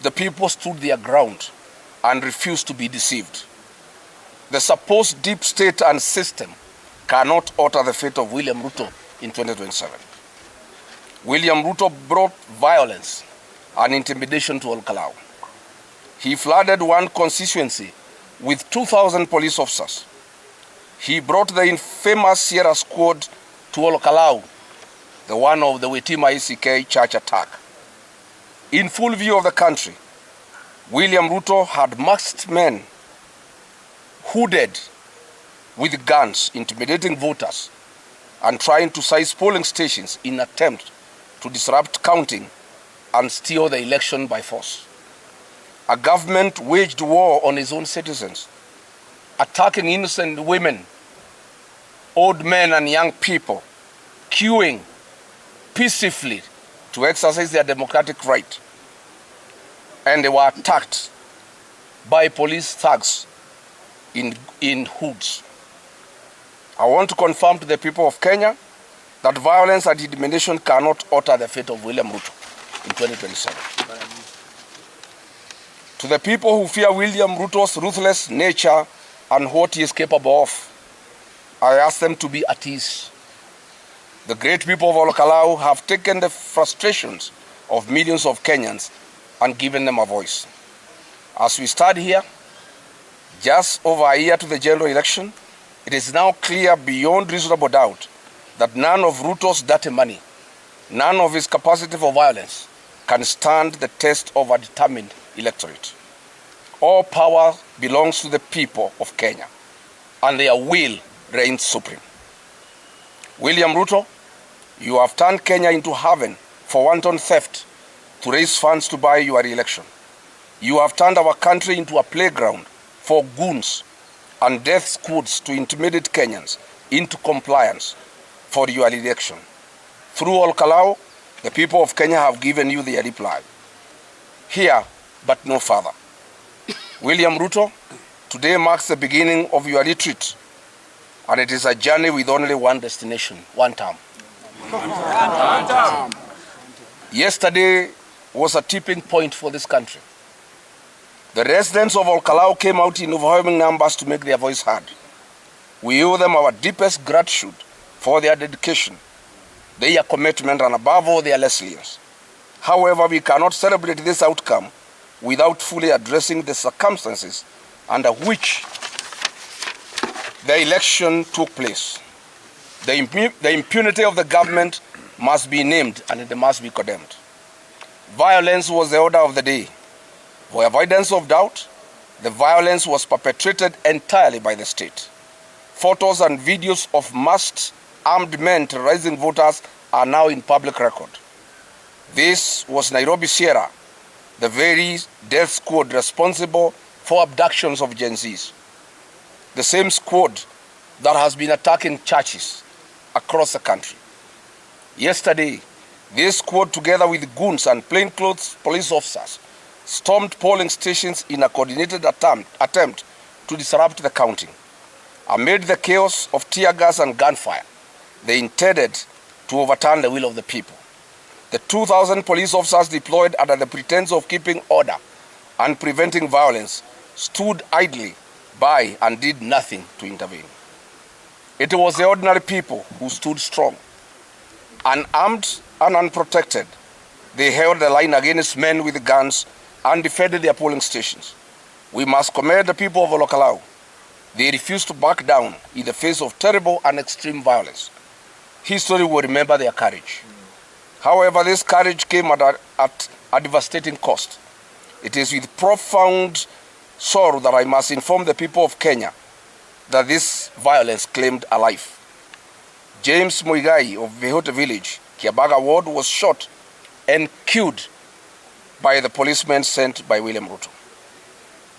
The people stood their ground and refused to be deceived. The supposed deep state and system cannot alter the fate of William Ruto in 2027. William Ruto brought violence and intimidation to Ol Kalou. He flooded one constituency with 2,000 police officers. He brought the infamous Sierra Squad to Ol Kalou, the one of the Wetima ECK church attack. In full view of the country, William Ruto had masked men hooded with guns, intimidating voters and trying to seize polling stations in an attempt to disrupt counting and steal the election by force. A government waged war on its own citizens, attacking innocent women, old men and young people, queuing peacefully to exercise their democratic right. And they were attacked by police thugs in hoods. I want to confirm to the people of Kenya that violence and intimidation cannot alter the fate of William Ruto in 2027. To the people who fear William Ruto's ruthless nature and what he is capable of, I ask them to be at ease. The great people of Ol Kalou have taken the frustrations of millions of Kenyans and given them a voice. As we stand here, just over a year to the general election, it is now clear beyond reasonable doubt that none of Ruto's dirty money, none of his capacity for violence can stand the test of a determined electorate. All power belongs to the people of Kenya, and their will reigns supreme. William Ruto, you have turned Kenya into heaven for wanton theft to raise funds to buy your election. You have turned our country into a playground for goons and death squads to intimidate Kenyans into compliance for your election. Through Ol Kalou, the people of Kenya have given you their reply. Here, but no further. William Ruto, today marks the beginning of your retreat, and it is a journey with only one destination, one term. Yesterday was a tipping point for this country. The residents of Ol Kalou came out in overwhelming numbers to make their voice heard. We owe them our deepest gratitude for their dedication, their commitment, and above all, their resilience. However, we cannot celebrate this outcome without fully addressing the circumstances under which the election took place. The impunity of the government must be named and it must be condemned. Violence was the order of the day. For avoidance of doubt, the violence was perpetrated entirely by the state. Photos and videos of masked armed men terrorizing voters are now in public record. This was Nairobi Sierra, the very death squad responsible for abductions of Gen Zs. The same squad that has been attacking churches across the country. Yesterday, this squad, together with goons and plainclothes police officers, stormed polling stations in a coordinated attempt to disrupt the counting. Amid the chaos of tear gas and gunfire, they intended to overturn the will of the people. The 2,000 police officers deployed under the pretense of keeping order and preventing violence stood idly by and did nothing to intervene. It was the ordinary people who stood strong. Unarmed and unprotected, they held the line against men with guns and defended their polling stations. We must commend the people of Ol Kalou. They refused to back down in the face of terrible and extreme violence. History will remember their courage. However, this courage came at a devastating cost. It is with profound sorrow that I must inform the people of Kenya that this violence claimed a life. James Muigai of Vehote Village, Kiabaga Ward, was shot and killed by the policemen sent by William Ruto.